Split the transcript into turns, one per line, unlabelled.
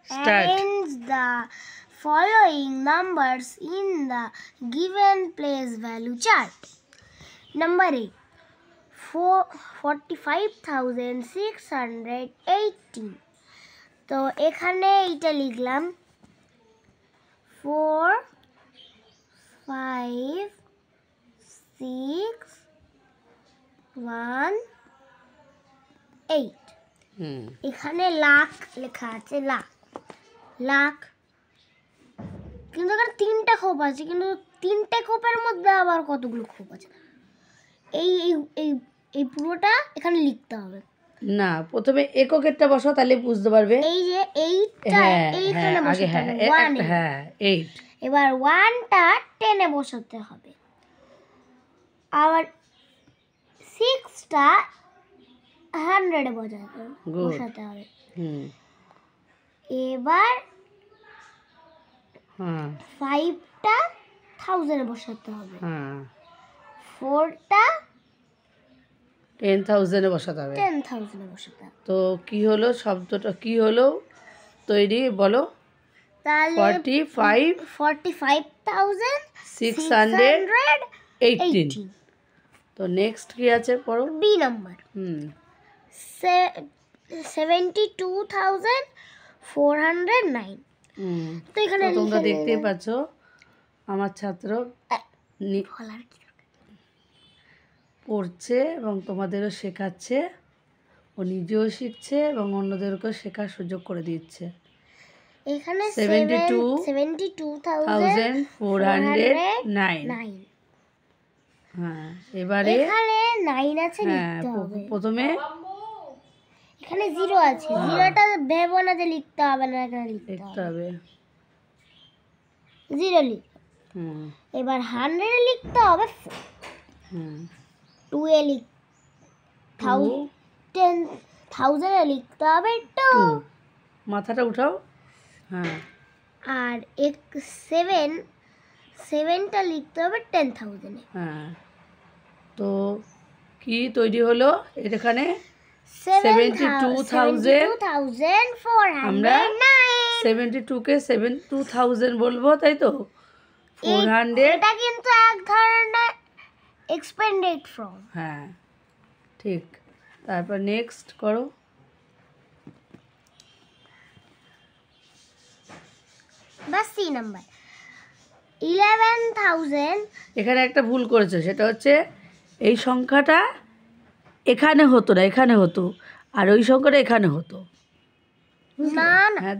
Arrange the following numbers in the given place value chart. Number 8, 45,618. তো এখানে এটা লিখলাম 4 5 6 1 8। এখানে লাখ লেখা আছে, লাখ কিন্তু এখানে 3টে খোপ আছে, কিন্তু 3টে খোপের মধ্যে আবার কতগুলো খোপ আছে এই এই এই পুরোটা এখানে লিখতে হবে
না। প্রথমে এককেরটা বসাও, তাহলে বুঝতে পারবে।
এই যে 8টা এইখানে বসাতে হবে, 1
8।
এবার 1টা 10 এ বসাতে হবে, আবার 6টা 100 এ বসাতে হবে। এবার 5টা 1000 এ বসাতে হবে, 4টা
10,000 এ বসাতে হবে,
10,000 এ বসাতে হবে।
তো কি হলো, শব্দটা কি হলো তৈরি বলো?
তাহলে
45,618। তো নেক্সট কি আছে পড়ো?
B number 72,409। তো এখানে
তোমরা দেখতেই পাচ্ছ আমার ছাত্র পড়ছে এবং তোমাদেরও শেখাচ্ছে, ও নিজেও শিখছে এবং অন্যদেরকেও শেখার সুযোগ করে দিচ্ছে।
এখানে
72,409। হ্যাঁ, এবারে
এখানে 9 আছে, লিখতে হবে।
প্রথমে
এখানে 0 আছে, 0টা ভেবো না যে লিখতে হবে না, এখানে লিখতে হবে 0 লিখ। এবার 100 এ লিখতে হবে 4, 2 এ 10,000 এ লিখতে হবে 2,
মাথাটা উঠাও।
আর 7টা লিখতে হবে 10,000 এ।
তো কি তৈরি হলো এখানে? 72,409। আমরা 72কে 72,000 বলবো, তাই তো? 400
এটা কিন্তু এক ধরনের এক্সপেন্ডেড ফ্রম।
হ্যাঁ, ঠিক। তারপর নেক্সট করো।
বাস সি নাম্বার 11,000।
এখানে একটা ভুল করেছে, সেটা হচ্ছে এই সংখ্যাটা এখানে হতো না, এখানে হতো, আর ওই সংখ্যাটা এখানে হতো
না।
হ্যাঁ।